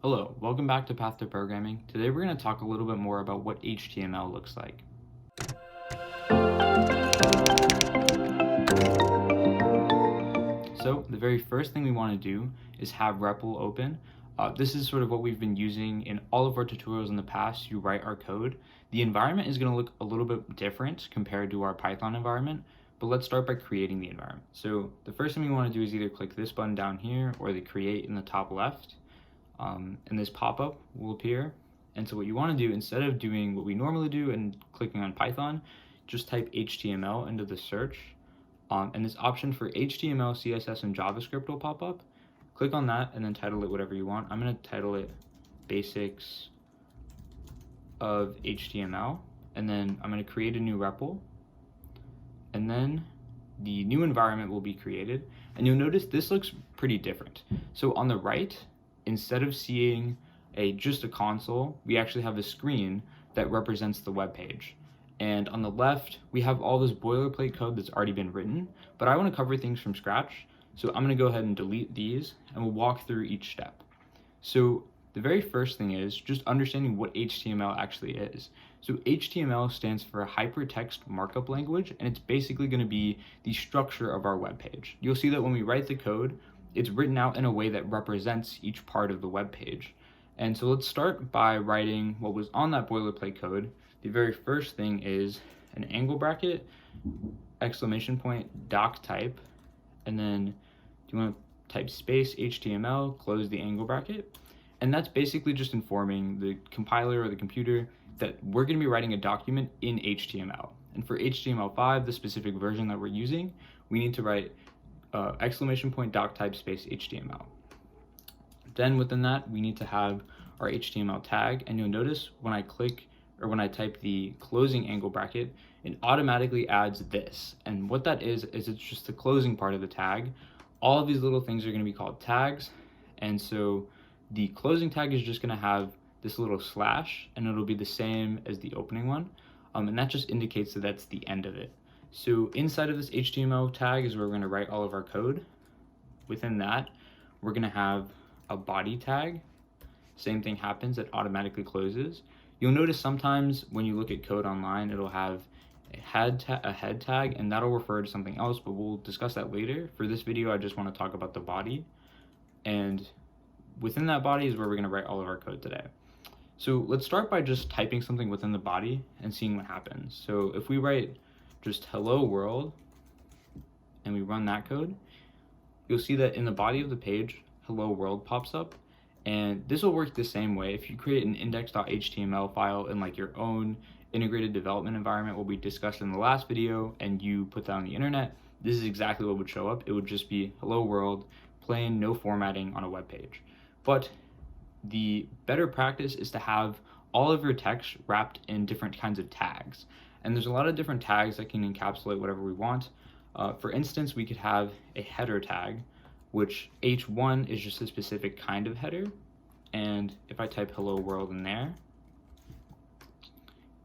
Hello, welcome back to Path to Programming. Today we're going to talk a little bit more about what HTML looks like. So the very first thing we want to do is have REPL open. This is sort of what we've been using in all of our tutorials in the past to write our code. The environment is going to look a little bit different compared to our Python environment, but let's start by creating the environment. So the first thing we want to do is either click this button down here or the create in the top left. And this pop-up will appear. And so what you want to do, instead of doing what we normally do and clicking on Python, just type HTML into the search. And this option for HTML, CSS, and JavaScript will pop up. Click on that and then title it whatever you want. I'm going to title it Basics of HTML. And then I'm going to create a new REPL. And then the new environment will be created. And you'll notice this looks pretty different. So on the right, instead of seeing just a console, we actually have a screen that represents the web page. And on the left, we have all this boilerplate code that's already been written, but I want to cover things from scratch. So I'm going to go ahead and delete these, and we'll walk through each step. So the very first thing is just understanding what HTML actually is. So HTML stands for Hypertext Markup Language, and it's basically going to be the structure of our web page. You'll see that when we write the code, it's written out in a way that represents each part of the web page. And so let's start by writing what was on that boilerplate code. The very first thing is an angle bracket, exclamation point, DOCTYPE, and then you want to type space HTML, close the angle bracket. And that's basically just informing the compiler or the computer that we're going to be writing a document in HTML. And for HTML5, the specific version that we're using, we need to write exclamation point doctype space HTML. Then within that, we need to have our HTML tag, and you'll notice when I click or when I type the closing angle bracket, it automatically adds this. And what that is it's just the closing part of the tag. All of these little things are going to be called tags, and so the closing tag is just going to have this little slash, and it'll be the same as the opening one, and that just indicates that that's the end of it. So inside of this HTML tag is where we're going to write all of our code. Within that, we're going to have a body tag. Same thing happens, it automatically closes. You'll notice sometimes when you look at code online, it'll have a head tag, and that'll refer to something else, but we'll discuss that later. For this video, I just want to talk about the body. And within that body is where we're going to write all of our code today. So let's start by just typing something within the body and seeing what happens. So if we write just hello world and we run that code, you'll see that in the body of the page, hello world pops up. And this will work the same way. If you create an index.html file in like your own integrated development environment, what we discussed in the last video, and you put that on the internet, this is exactly what would show up. It would just be hello world, plain, no formatting on a web page. But the better practice is to have all of your text wrapped in different kinds of tags. And there's a lot of different tags that can encapsulate whatever we want. For instance, we could have a header tag, which H1 is just a specific kind of header. And if I type hello world in there,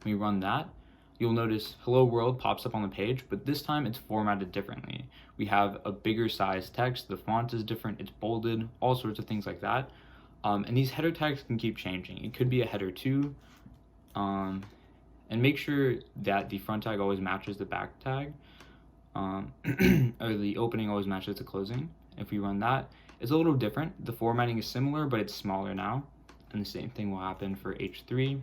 we run that, you'll notice hello world pops up on the page, but this time it's formatted differently. We have a bigger size text, the font is different, it's bolded, all sorts of things like that. And these header tags can keep changing. It could be a header 2, and make sure that the front tag always matches the back tag, or the opening always matches the closing. If we run that, it's a little different. The formatting is similar, but it's smaller now. And the same thing will happen for H3.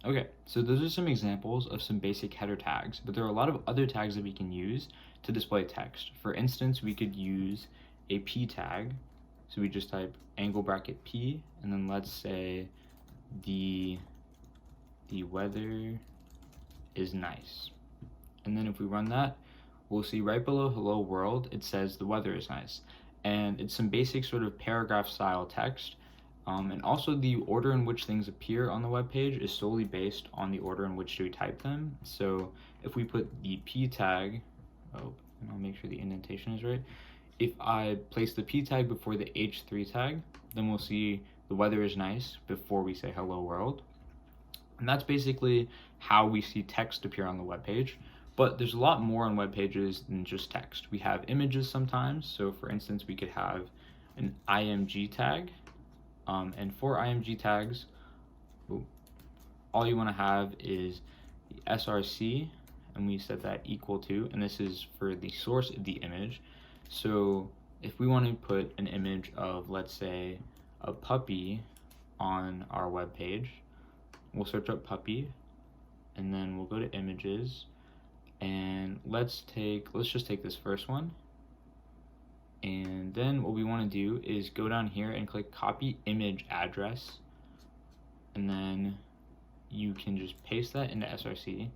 Okay, so those are some examples of some basic header tags, but there are a lot of other tags that we can use to display text. For instance, we could use a P tag. So we just type angle bracket P, and then let's say the weather is nice. And then if we run that, we'll see right below hello world, it says the weather is nice. And it's some basic sort of paragraph style text. And also the order in which things appear on the web page is solely based on the order in which we type them. So if we put the P tag, and I'll make sure the indentation is right. If I place the P tag before the H3 tag, then we'll see the weather is nice before we say hello world. And that's basically how we see text appear on the web page. But there's a lot more on web pages than just text. We have images sometimes. So for instance, we could have an img tag. And for img tags, all you want to have is the src, and we set that equal to, and this is for the source of the image. So if we want to put an image of, let's say, a puppy on our web page, we'll search up puppy, and then we'll go to images, and let's just take this first one. And then what we want to do is go down here and click copy image address, and then you can just paste that into src.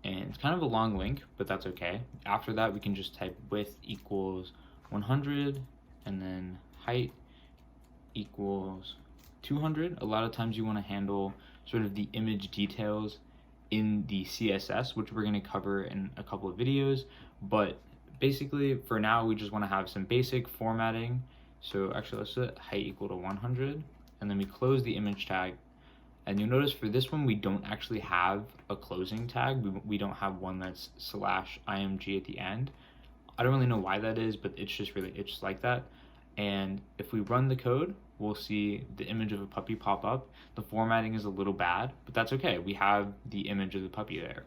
And it's kind of a long link, but that's okay. After that, we can just type width equals 100, and then height equals 200. A lot of times you want to handle sort of the image details in the CSS, which we're going to cover in a couple of videos, but basically for now we just want to have some basic formatting. So actually, let's set height equal to 100, and then we close the image tag. And you'll notice for this one, we don't actually have a closing tag. We don't have one that's /img at the end. I don't really know why that is, but it's just like that. And if we run the code, we'll see the image of a puppy pop up. The formatting is a little bad, but that's okay. We have the image of the puppy there.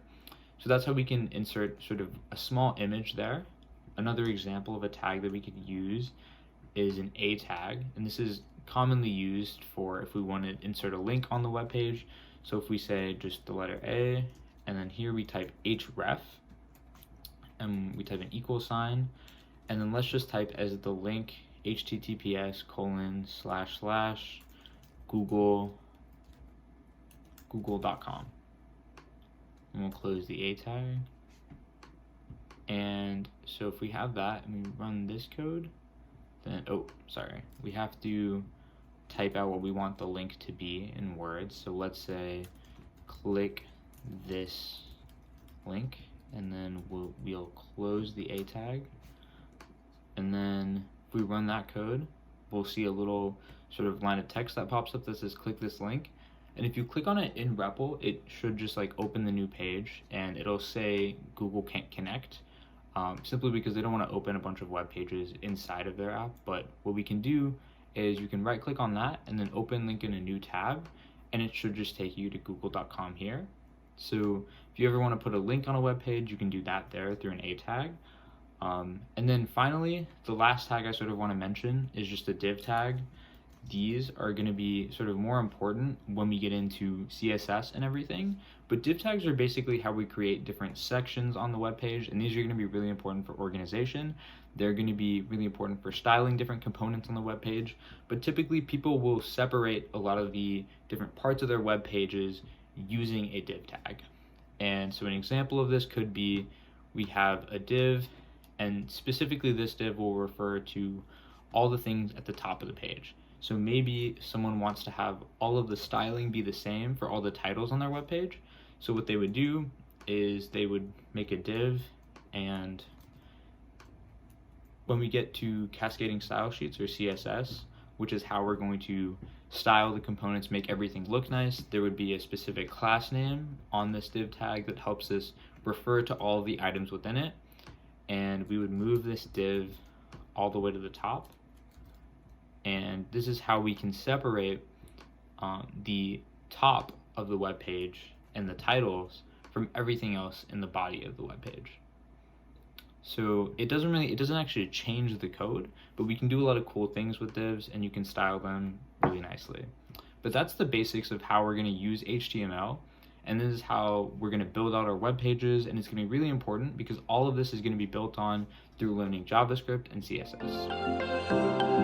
So that's how we can insert sort of a small image there. Another example of a tag that we could use is an A tag, and this is commonly used for if we want to insert a link on the web page. So if we say just the letter A, and then here we type href, and we type an equal sign, and then let's just type as the link https://google.com, and we'll close the A tag. And so if we have that and we run this code, then we have to type out what we want the link to be in words. So let's say click this link, and then we'll close the A tag. And then if we run that code, we'll see a little sort of line of text that pops up that says click this link. And if you click on it in REPL, it should just like open the new page, and it'll say Google can't connect, simply because they don't want to open a bunch of web pages inside of their app. But what we can do is you can right click on that and then open link in a new tab, and it should just take you to google.com here. So if you ever want to put a link on a web page, you can do that there through an A tag. And then finally, the last tag I sort of want to mention is just a div tag. These are going to be sort of more important when we get into CSS and everything, but div tags are basically how we create different sections on the web page, and these are going to be really important for organization. They're going to be really important for styling different components on the web page, but typically people will separate a lot of the different parts of their web pages using a div tag. And so an example of this could be we have a div, and specifically this div will refer to all the things at the top of the page. So maybe someone wants to have all of the styling be the same for all the titles on their web page. So what they would do is they would make a div, and when we get to cascading style sheets or CSS, which is how we're going to style the components, make everything look nice, there would be a specific class name on this div tag that helps us refer to all the items within it. And we would move this div all the way to the top. And this is how we can separate the top of the web page and the titles from everything else in the body of the web page. So it doesn't actually change the code, but we can do a lot of cool things with divs, and you can style them really nicely. But that's the basics of how we're going to use HTML, and this is how we're going to build out our web pages, and it's going to be really important because all of this is going to be built on through learning JavaScript and CSS.